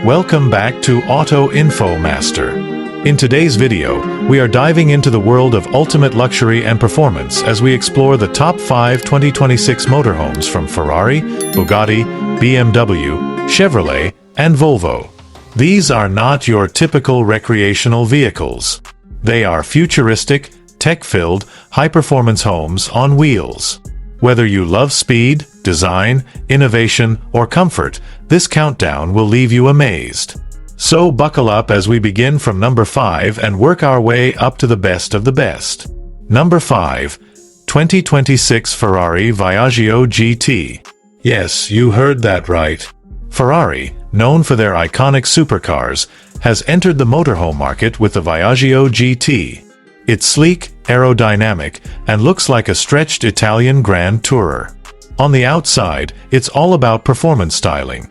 Welcome back to Auto Info Master. In today's video, we are diving into the world of ultimate luxury and performance as we explore the top 5 2026 motorhomes from Ferrari, Bugatti, BMW, Chevrolet, and Volvo. These are not your typical recreational vehicles. They are futuristic, tech-filled, high-performance homes on wheels. Whether you love speed, design, innovation, or comfort, this countdown will leave you amazed. So buckle up as we begin from number 5 and work our way up to the best of the best. Number 5. 2026 Ferrari Vagio GT. Yes, you heard that right. Ferrari, known for their iconic supercars, has entered the motorhome market with the Vagio GT. It's sleek, aerodynamic, and looks like a stretched Italian Grand Tourer. On the outside, it's all about performance styling.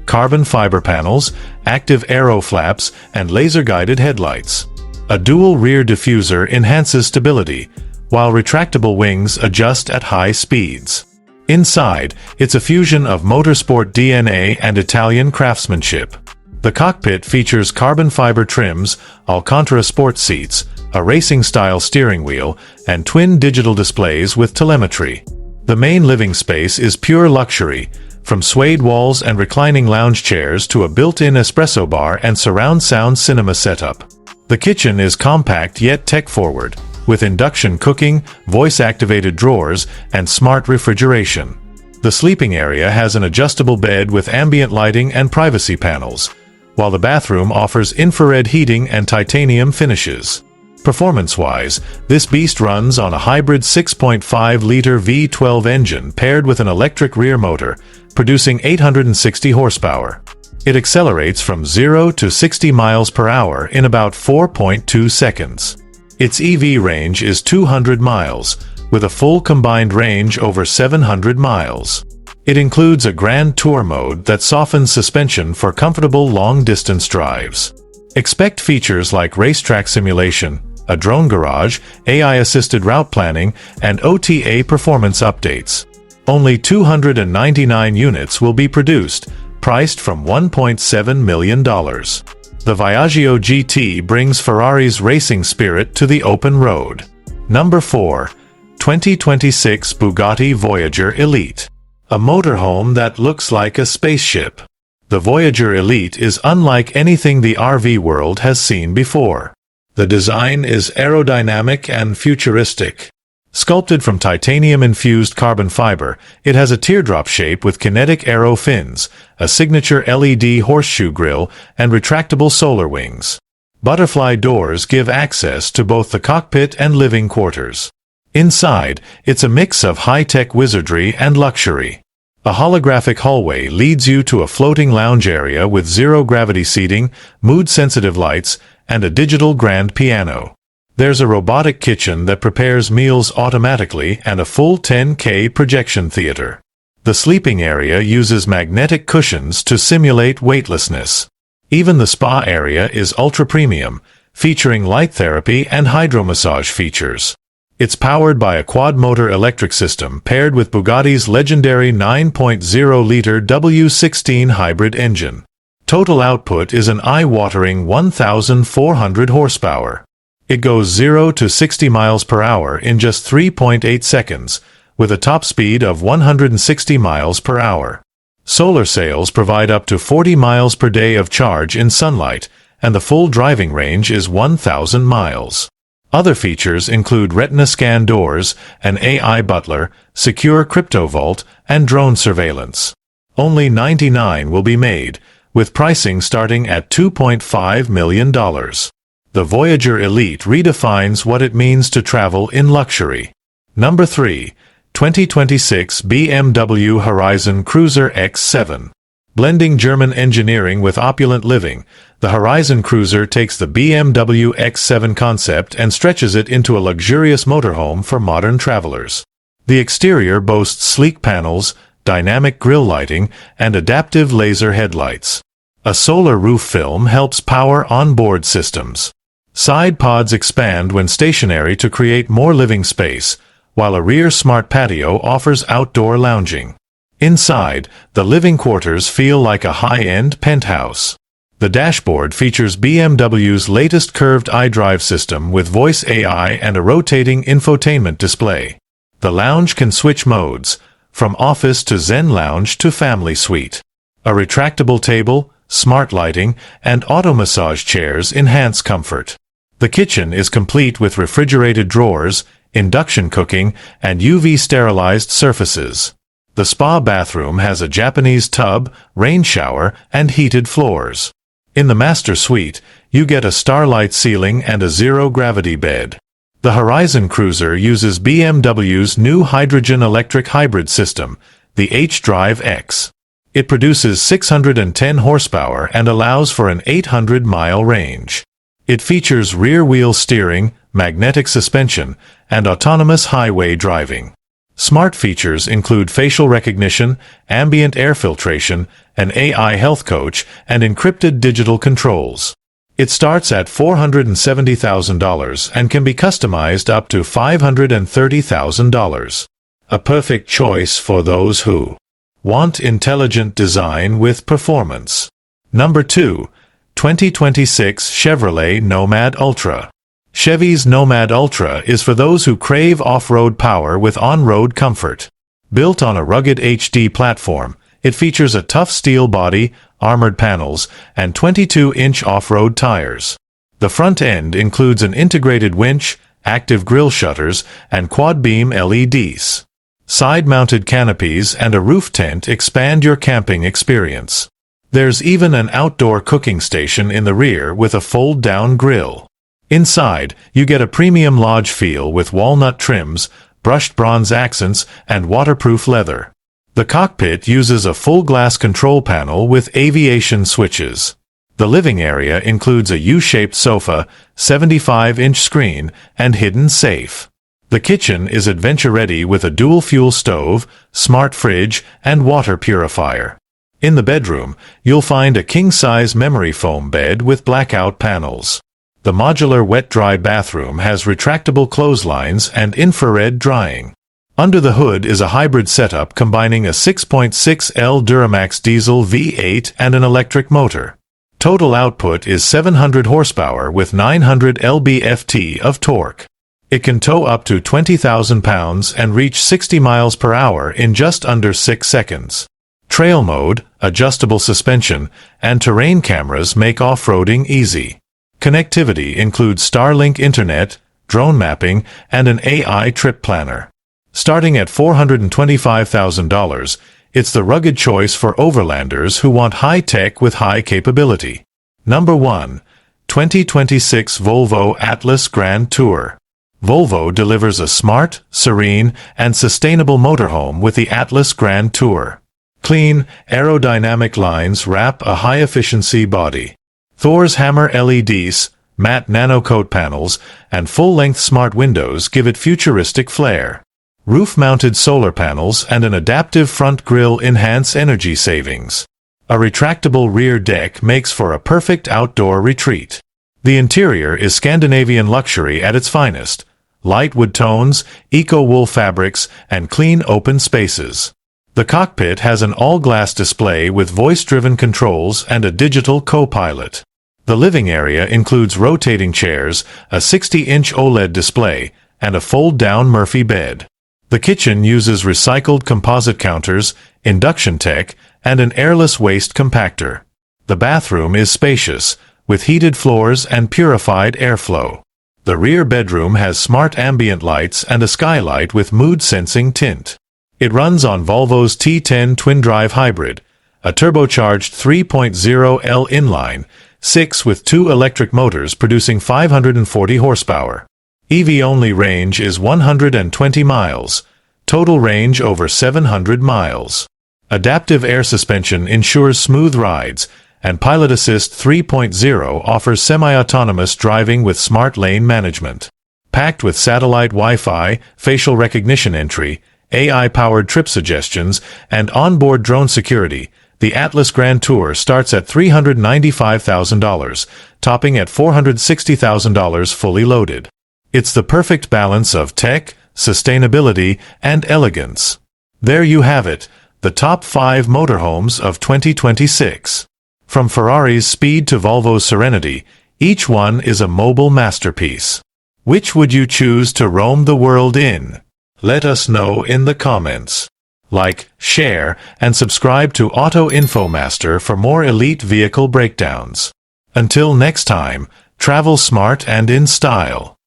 Carbon fiber panels, active aero flaps, and laser-guided headlights. A dual rear diffuser enhances stability, while retractable wings adjust at high speeds. Inside, it's a fusion of motorsport DNA and Italian craftsmanship. The cockpit features carbon fiber trims, Alcantara sport seats, a racing-style steering wheel, and twin digital displays with telemetry. The main living space is pure luxury, from suede walls and reclining lounge chairs to a built-in espresso bar and surround sound cinema setup. The kitchen is compact yet tech-forward, with induction cooking, voice-activated drawers, and smart refrigeration. The sleeping area has an adjustable bed with ambient lighting and privacy panels, while the bathroom offers infrared heating and titanium finishes. Performance-wise, this beast runs on a hybrid 6.5-liter V12 engine paired with an electric rear motor, producing 860 horsepower. It accelerates from 0 to 60 miles per hour in about 4.2 seconds. Its EV range is 200 miles, with a full combined range over 700 miles. It includes a Grand Tour mode that softens suspension for comfortable long-distance drives. Expect features like racetrack simulation, a drone garage, AI-assisted route planning, and OTA performance updates. Only 299 units will be produced, priced from $1.7 million. The Vagio GT brings Ferrari's racing spirit to the open road. Number 4. 2026 Bugatti Voyager Elite. A motorhome that looks like a spaceship. The Voyager Elite is unlike anything the RV world has seen before. The design is aerodynamic and futuristic. Sculpted from titanium-infused carbon fiber, it has a teardrop shape with kinetic aero fins, a signature LED horseshoe grille, and retractable solar wings. Butterfly doors give access to both the cockpit and living quarters. Inside, it's a mix of high-tech wizardry and luxury. A holographic hallway leads you to a floating lounge area with zero-gravity seating, mood-sensitive lights, and a digital grand piano. There's a robotic kitchen that prepares meals automatically and a full 10K projection theater. The sleeping area uses magnetic cushions to simulate weightlessness. Even the spa area is ultra-premium, featuring light therapy and hydromassage features. It's powered by a quad-motor electric system paired with Bugatti's legendary 9.0-liter W16 hybrid engine. Total output is an eye-watering 1,400 horsepower. It goes 0 to 60 miles per hour in just 3.8 seconds, with a top speed of 160 miles per hour. Solar sails provide up to 40 miles per day of charge in sunlight, and the full driving range is 1,000 miles. Other features include retina scan doors, an AI butler, secure crypto vault, and drone surveillance. Only 99 will be made, with pricing starting at $2.5 million. The Voyager Elite redefines what it means to travel in luxury. Number 3. 2026 BMW Horizon Cruiser X7. Blending German engineering with opulent living, the Horizon Cruiser takes the BMW X7 concept and stretches it into a luxurious motorhome for modern travelers. The exterior boasts sleek panels, dynamic grille lighting, and adaptive laser headlights. A solar roof film helps power onboard systems. Side pods expand when stationary to create more living space, while a rear smart patio offers outdoor lounging. Inside, the living quarters feel like a high-end penthouse. The dashboard features BMW's latest curved iDrive system with voice AI and a rotating infotainment display. The lounge can switch modes, from office to Zen lounge to family suite. A retractable table, smart lighting, and auto massage chairs enhance comfort. The kitchen is complete with refrigerated drawers, induction cooking, and UV-sterilized surfaces. The spa bathroom has a Japanese tub, rain shower, and heated floors. In the master suite, you get a starlight ceiling and a zero-gravity bed. The Horizon Cruiser uses BMW's new hydrogen-electric hybrid system, the H-Drive X. It produces 610 horsepower and allows for an 800-mile range. It features rear-wheel steering, magnetic suspension, and autonomous highway driving. Smart features include facial recognition, ambient air filtration, an AI health coach, and encrypted digital controls. It starts at $470,000 and can be customized up to $530,000. A perfect choice for those who want intelligent design with performance. Number 2. 2026 Chevrolet Nomad Ultra. Chevy's Nomad Ultra is for those who crave off-road power with on-road comfort. Built on a rugged HD platform, it features a tough steel body, armored panels, and 22-inch off-road tires. The front end includes an integrated winch, active grille shutters, and quad-beam LEDs. Side-mounted canopies and a roof tent expand your camping experience. There's even an outdoor cooking station in the rear with a fold-down grill. Inside, you get a premium lodge feel with walnut trims, brushed bronze accents, and waterproof leather. The cockpit uses a full-glass control panel with aviation switches. The living area includes a U-shaped sofa, 75-inch screen, and hidden safe. The kitchen is adventure-ready with a dual-fuel stove, smart fridge, and water purifier. In the bedroom, you'll find a king-size memory foam bed with blackout panels. The modular wet-dry bathroom has retractable clotheslines and infrared drying. Under the hood is a hybrid setup combining a 6.6L Duramax diesel V8 and an electric motor. Total output is 700 horsepower with 900 lb-ft of torque. It can tow up to 20,000 pounds and reach 60 miles per hour in just under 6 seconds. Trail mode, adjustable suspension, and terrain cameras make off-roading easy. Connectivity includes Starlink internet, drone mapping, and an AI trip planner. Starting at $425,000, it's the rugged choice for overlanders who want high-tech with high capability. Number 1. 2026 Volvo Atlas Grand Tour. Volvo delivers a smart, serene, and sustainable motorhome with the Atlas Grand Tour. Clean, aerodynamic lines wrap a high-efficiency body. Thor's hammer LEDs, matte nano-coat panels, and full-length smart windows give it futuristic flair. Roof-mounted solar panels and an adaptive front grille enhance energy savings. A retractable rear deck makes for a perfect outdoor retreat. The interior is Scandinavian luxury at its finest. Light wood tones, eco-wool fabrics, and clean open spaces. The cockpit has an all-glass display with voice-driven controls and a digital co-pilot. The living area includes rotating chairs, a 60-inch OLED display, and a fold-down Murphy bed. The kitchen uses recycled composite counters, induction tech, and an airless waste compactor. The bathroom is spacious, with heated floors and purified airflow. The rear bedroom has smart ambient lights and a skylight with mood-sensing tint. It runs on Volvo's T10 twin-drive hybrid, a turbocharged 3.0L inline, 6 with 2 electric motors producing 540 horsepower. EV-only range is 120 miles, total range over 700 miles. Adaptive air suspension ensures smooth rides, and Pilot Assist 3.0 offers semi-autonomous driving with smart lane management. Packed with satellite Wi-Fi, facial recognition entry, AI-powered trip suggestions, and onboard drone security, the Atlas Grand Tour starts at $395,000, topping at $460,000 fully loaded. It's the perfect balance of tech, sustainability, and elegance. There you have it, the top 5 motorhomes of 2026. From Ferrari's speed to Volvo's serenity, each one is a mobile masterpiece. Which would you choose to roam the world in? Let us know in the comments. Like, share, and subscribe to Auto Infomaster for more elite vehicle breakdowns. Until next time, travel smart and in style.